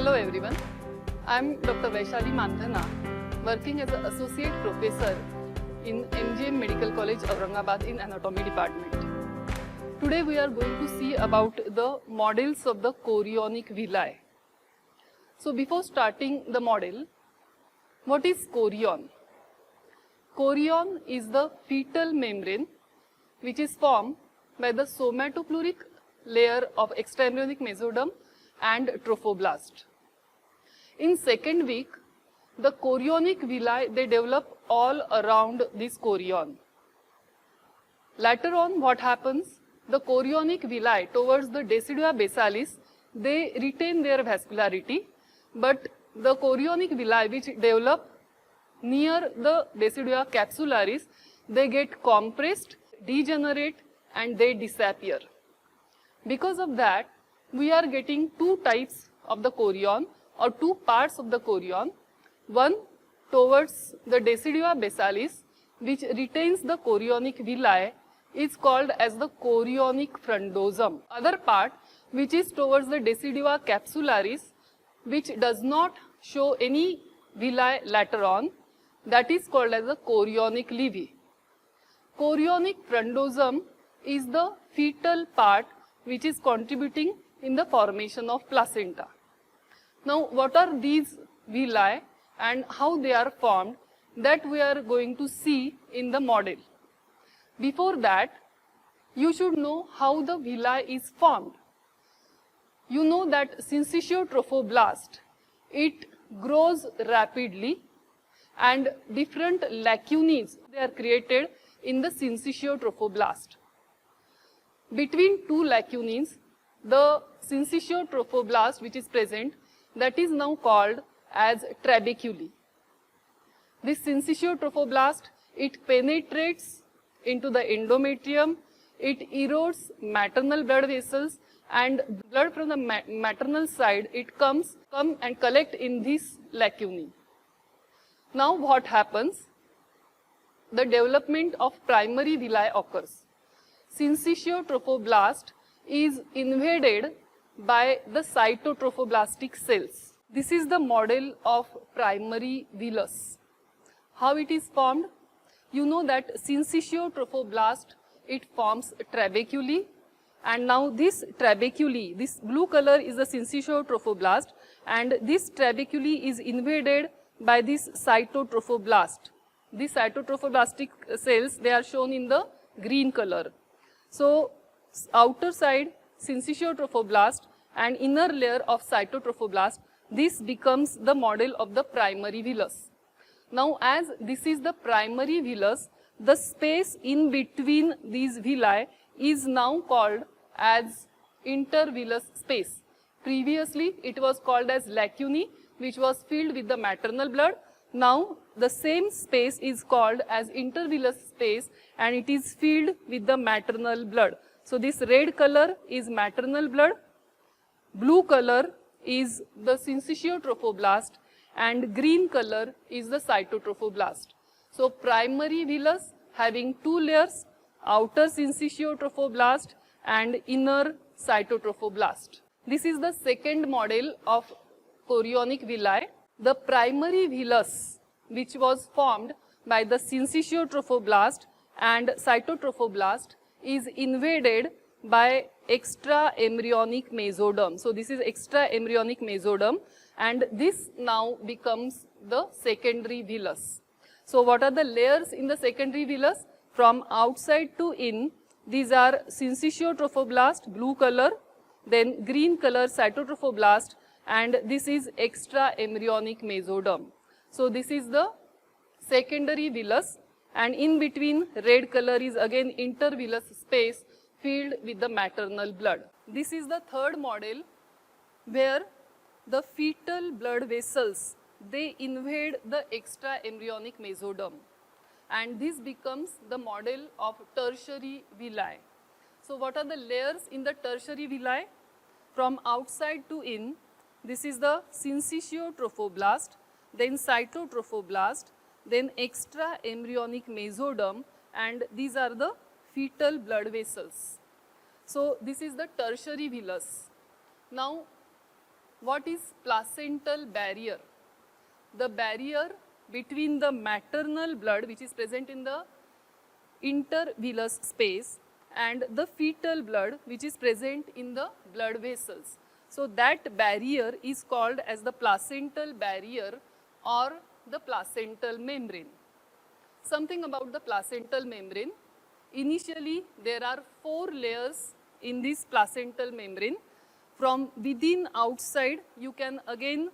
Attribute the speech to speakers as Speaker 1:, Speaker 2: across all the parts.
Speaker 1: Hello everyone, I am Dr. Vaishali Mandhana, working as an Associate Professor in MGM Medical College, Aurangabad in Anatomy Department. Today we are going to see about the models of the chorionic villi. So before starting the model, what is chorion? Chorion is the fetal membrane which is formed by the somatopleuric layer of extraembryonic mesoderm and trophoblast. In second week, the chorionic villi, they develop all around this chorion. Later on, what happens? The chorionic villi towards the decidua basalis, they retain their vascularity, but the chorionic villi which develop near the decidua capsularis, they get compressed, degenerate, and they disappear. Because of that, we are getting two types of the chorion or two parts of the chorion. One towards the decidua basalis, which retains the chorionic villi, is called as the chorionic frondosum. Other part which is towards the decidua capsularis, which does not show any villi later on, that is called as the chorionic levy. Chorionic frondosum is the fetal part which is contributing in the formation of placenta. Now, what are these villi and how they are formed, that we are going to see in the model. Before that, you should know how the villi is formed. You know that syncytial trophoblast, it grows rapidly and different lacunae, they are created in the syncytial trophoblast. Between two lacunae, the syncytial trophoblast which is present, that is now called as trabeculae. This syncytial trophoblast, it penetrates into the endometrium, it erodes maternal blood vessels, and blood from the maternal side, it come and collect in this lacunae. Now what happens? The development of primary villi occurs. Syncytial trophoblast is invaded by the cytotrophoblastic cells. This is the model of primary villus. How it is formed? You know that syncytial trophoblast, it forms trabeculae, and now this trabeculae, this blue color is the syncytial trophoblast, and this trabeculae is invaded by this cytotrophoblast. These cytotrophoblastic cells, they are shown in the green color. So, outer side syncytial trophoblast and inner layer of cytotrophoblast, this becomes the model of the primary villus. Now, as this is the primary villus, the space in between these villi is now called as intervillus space. Previously, it was called as lacunae, which was filled with the maternal blood. Now, the same space is called as intervillus space and it is filled with the maternal blood. So, this red color is maternal blood, blue color is the syncytial trophoblast, and green color is the cytotrophoblast. So, primary villus having two layers, outer syncytial trophoblast and inner cytotrophoblast. This is the second model of chorionic villi. The primary villus, which was formed by the syncytial trophoblast and cytotrophoblast, is invaded by extraembryonic mesoderm. So, this is extraembryonic mesoderm, and this now becomes the secondary villus. So, what are the layers in the secondary villus? From outside to in, these are syncytial trophoblast, blue color, then green color cytotrophoblast, and this is extraembryonic mesoderm. So, this is the secondary villus, and in between red color is again intervillus space filled with the maternal blood. This is the third model where the fetal blood vessels, they invade the extraembryonic mesoderm, and this becomes the model of tertiary villi. So, what are the layers in the tertiary villi? From outside to in, this is the syncytial trophoblast, then cytotrophoblast, then extraembryonic mesoderm, and these are the fetal blood vessels. So, this is the tertiary villus. Now, what is placental barrier? The barrier between the maternal blood which is present in the intervillous space and the fetal blood which is present in the blood vessels. So that barrier is called as the placental barrier or the placental membrane. Something about the placental membrane. Initially there are 4 layers in this placental membrane. From within outside you can again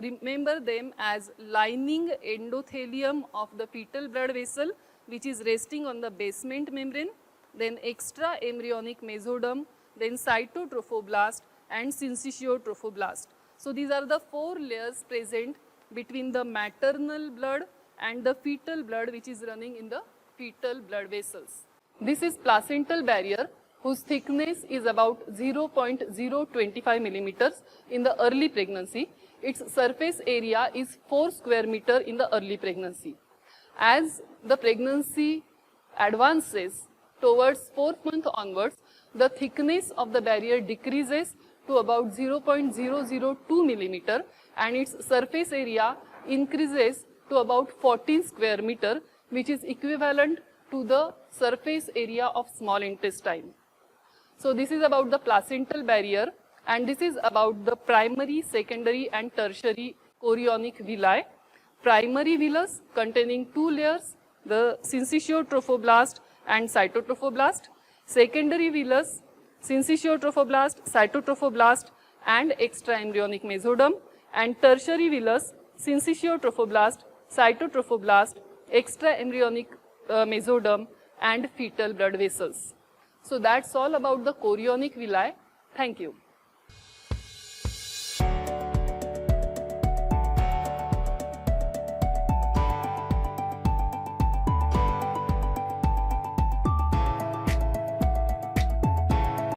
Speaker 1: remember them as lining endothelium of the fetal blood vessel which is resting on the basement membrane, then extra embryonic mesoderm, then cytotrophoblast and syncytiotrophoblast. So these are the 4 layers present between the maternal blood and the fetal blood which is running in the fetal blood vessels. This is placental barrier whose thickness is about 0.025 millimeters in the early pregnancy. Its surface area is 4 square meter in the early pregnancy. As the pregnancy advances towards 4th month onwards, the thickness of the barrier decreases to about 0.002 millimeter and its surface area increases to about 14 square meter, which is equivalent to the surface area of small intestine. So this is about the placental barrier, and this is about the primary, secondary and tertiary chorionic villi. Primary villus containing 2 layers, the syncytiotrophoblast and cytotrophoblast. Secondary villus, syncytiotrophoblast, cytotrophoblast and extra embryonic mesoderm. And tertiary villus, syncytiotrophoblast, cytotrophoblast, extra embryonic mesoderm and fetal blood vessels. So that's all about the chorionic villi. Thank you.